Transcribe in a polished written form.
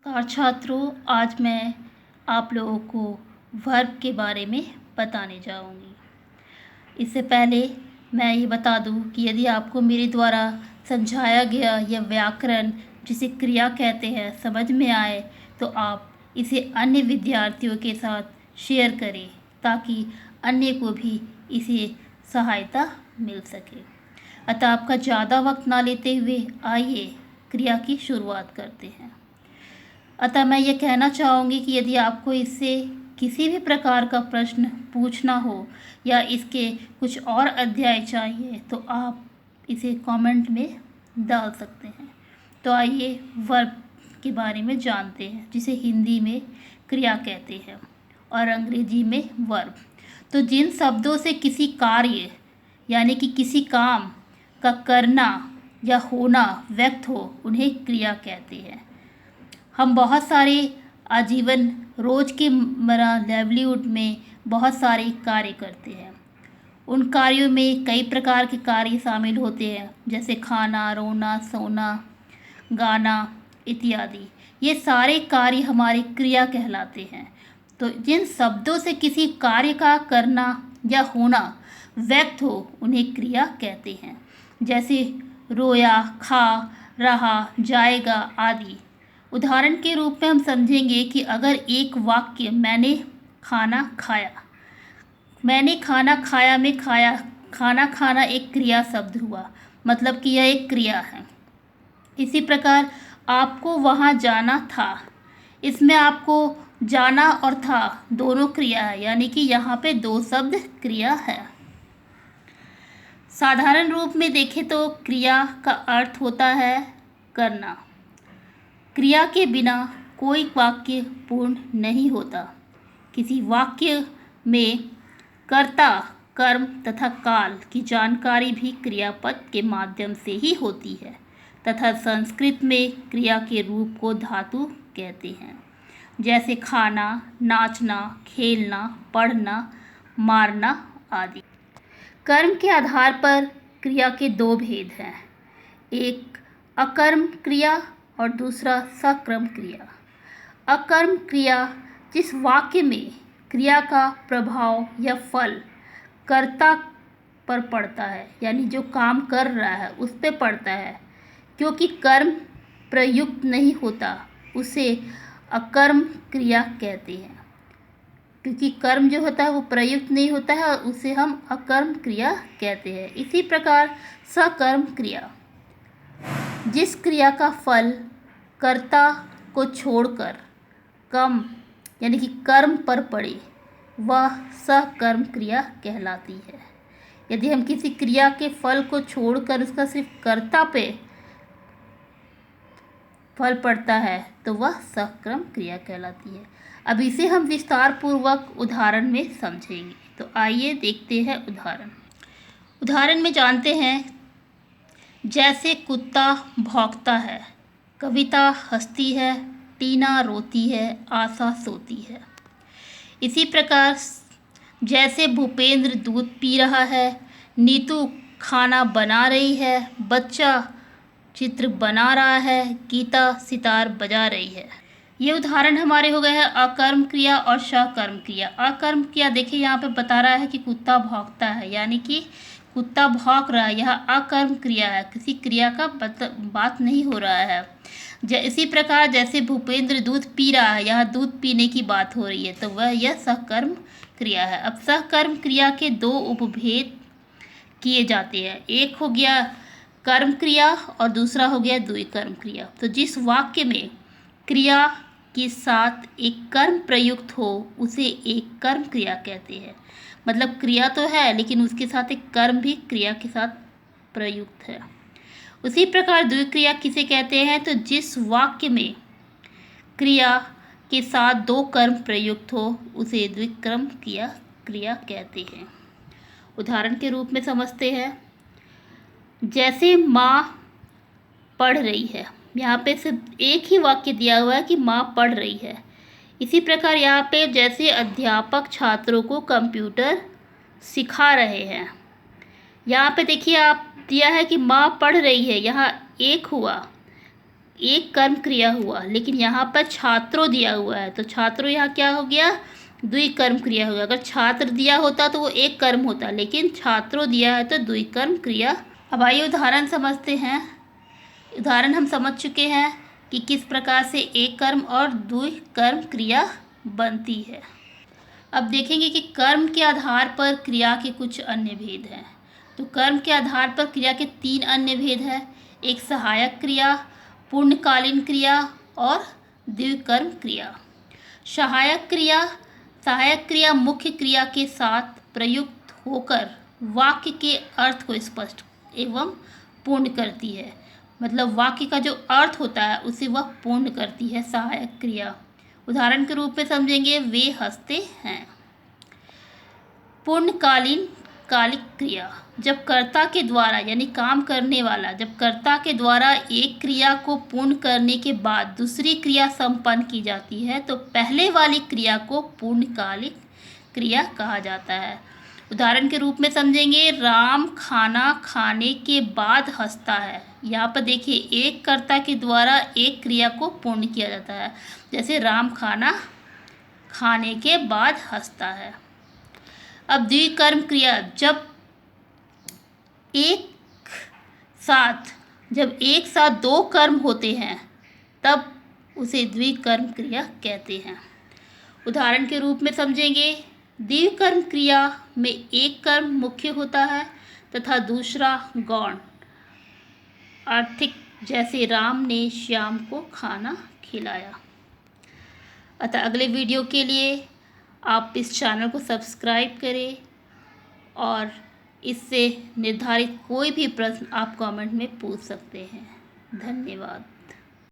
नमस्कार छात्रों, आज मैं आप लोगों को वर्ब के बारे में बताने जाऊंगी। इससे पहले मैं ये बता दूं कि यदि आपको मेरे द्वारा समझाया गया यह व्याकरण जिसे क्रिया कहते हैं समझ में आए तो आप इसे अन्य विद्यार्थियों के साथ शेयर करें ताकि अन्य को भी इसे सहायता मिल सके। अतः आपका ज़्यादा वक्त ना लेते हुए आइए क्रिया की शुरुआत करते हैं। अतः मैं ये कहना चाहूँगी कि यदि आपको इससे किसी भी प्रकार का प्रश्न पूछना हो या इसके कुछ और अध्याय चाहिए तो आप इसे कमेंट में डाल सकते हैं। तो आइए वर्ब के बारे में जानते हैं जिसे हिंदी में क्रिया कहते हैं और अंग्रेजी में वर्ब। तो जिन शब्दों से किसी कार्य यानी कि किसी काम का करना या होना व्यक्त हो उन्हें क्रिया कहते हैं। हम बहुत सारे आजीवन रोज के लाइवलीहुड में बहुत सारे कार्य करते हैं। उन कार्यों में कई प्रकार के कार्य शामिल होते हैं जैसे खाना, रोना, सोना, गाना इत्यादि। ये सारे कार्य हमारी क्रिया कहलाते हैं। तो जिन शब्दों से किसी कार्य का करना या होना व्यक्त हो उन्हें क्रिया कहते हैं। जैसे रोया, खा, रहा, जाएगा आदि। उदाहरण के रूप में हम समझेंगे कि अगर एक वाक्य मैंने खाना खाया, मैंने खाना खाया में खाना खाना एक क्रिया शब्द हुआ, मतलब कि यह एक क्रिया है। इसी प्रकार आपको वहाँ जाना था, इसमें आपको जाना और था दोनों क्रिया है, यानी कि यहाँ पे दो शब्द क्रिया है। साधारण रूप में देखें तो क्रिया का अर्थ होता है करना। क्रिया के बिना कोई वाक्य पूर्ण नहीं होता। किसी वाक्य में कर्ता, कर्म तथा काल की जानकारी भी क्रियापद के माध्यम से ही होती है तथा संस्कृत में क्रिया के रूप को धातु कहते हैं, जैसे खाना, नाचना, खेलना, पढ़ना, मारना आदि। कर्म के आधार पर क्रिया के दो भेद हैं, एक अकर्म क्रिया और दूसरा सकर्म क्रिया। अकर्म क्रिया जिस वाक्य में क्रिया का प्रभाव या फल कर्ता पर पड़ता है, यानी जो काम कर रहा है उस पे पड़ता है, क्योंकि कर्म प्रयुक्त नहीं होता उसे अकर्म क्रिया कहते हैं। क्योंकि कर्म जो होता है वो प्रयुक्त नहीं होता है और उसे हम अकर्म क्रिया कहते हैं। इसी प्रकार सकर्म क्रिया जिस क्रिया का फल कर्ता को छोड़कर कम यानी कि कर्म पर पड़े वह सकर्म क्रिया कहलाती है। यदि हम किसी क्रिया के फल को छोड़कर उसका सिर्फ कर्ता पे फल पड़ता है तो वह सकर्म क्रिया कहलाती है। अब इसे हम विस्तार पूर्वक उदाहरण में समझेंगे। तो आइए देखते हैं उदाहरण में जानते हैं। जैसे कुत्ता भौंकता है, कविता हंसती है, टीना रोती है, आशा सोती है। इसी प्रकार जैसे भूपेंद्र दूध पी रहा है, नीतू खाना बना रही है, बच्चा चित्र बना रहा है, गीता सितार बजा रही है। ये उदाहरण हमारे हो गए हैं अकर्म क्रिया और सकर्म क्रिया। अकर्म क्रिया देखिए यहाँ पे बता रहा है कि कुत्ता भौंकता है, यानी कि कुत्ता भौंक रहा है, यह अकर्म क्रिया है, किसी क्रिया का बात नहीं हो रहा है। इसी प्रकार जैसे भूपेंद्र दूध पी रहा है, यहाँ दूध पीने की बात हो रही है, तो वह यह सकर्म क्रिया है। अब सकर्म क्रिया के दो उपभेद किए जाते हैं, एक हो गया कर्म क्रिया और दूसरा हो गया द्विकर्म क्रिया। तो जिस वाक्य में क्रिया के साथ एक कर्म प्रयुक्त हो उसे एक कर्म क्रिया कहते हैं। मतलब क्रिया तो है लेकिन उसके साथ एक कर्म भी क्रिया के साथ प्रयुक्त है। उसी प्रकार द्विक्रिया किसे कहते हैं, तो जिस वाक्य में क्रिया के साथ दो कर्म प्रयुक्त हो उसे द्विक्रम क्रिया कहते हैं। उदाहरण के रूप में समझते हैं। जैसे माँ पढ़ रही है, यहाँ पे सिर्फ एक ही वाक्य दिया हुआ है कि माँ पढ़ रही है। इसी प्रकार यहाँ पे जैसे अध्यापक छात्रों को कंप्यूटर सिखा रहे हैं, यहाँ पे देखिए आप दिया है कि माँ पढ़ रही है, यहाँ एक हुआ एक कर्म क्रिया हुआ, लेकिन यहाँ पर छात्रों दिया हुआ है तो छात्रों यहाँ क्या हो गया, द्विकर्म क्रिया हो गया। अगर छात्र दिया होता तो वो एक कर्म होता, लेकिन छात्रों दिया है तो द्विकर्म क्रिया। अब आइए उदाहरण समझते हैं। उदाहरण हम समझ चुके हैं कि किस प्रकार से एक कर्म और द्विकर्म क्रिया बनती है। अब देखेंगे कि कर्म के आधार पर क्रिया के कुछ अन्य भेद हैं। तो कर्म के आधार पर क्रिया के 3 अन्य भेद हैं। एक सहायक क्रिया, पूर्णकालीन क्रिया और द्विकर्म क्रिया। सहायक क्रिया मुख्य क्रिया के साथ प्रयुक्त होकर वाक्य के अर्थ को स्पष्ट एवं पूर्ण करती है। मतलब वाक्य का जो अर्थ होता है उसे वह पूर्ण करती है सहायक क्रिया। उदाहरण के रूप में समझेंगे, वे हंसते हैं। पूर्णकालीन कालिक क्रिया, जब कर्ता के द्वारा यानी काम करने वाला, जब कर्ता के द्वारा एक क्रिया को पूर्ण करने के बाद दूसरी क्रिया संपन्न की जाती है तो पहले वाली क्रिया को पूर्णकालिक क्रिया कहा जाता है। उदाहरण के रूप में समझेंगे, राम खाना खाने के बाद हंसता है। यहाँ पर देखिए एक कर्ता के द्वारा एक क्रिया को पूर्ण किया जाता है, जैसे राम खाना खाने के बाद हंसता है। अब द्विकर्म क्रिया, जब एक साथ 2 कर्म होते हैं तब उसे द्विकर्म क्रिया कहते हैं। उदाहरण के रूप में समझेंगे, द्विकर्म क्रिया में एक कर्म मुख्य होता है तथा दूसरा गौण, आर्थिक, जैसे राम ने श्याम को खाना खिलाया। अतः अगले वीडियो के लिए आप इस चैनल को सब्सक्राइब करें और इससे निर्धारित कोई भी प्रश्न आप कमेंट में पूछ सकते हैं। धन्यवाद।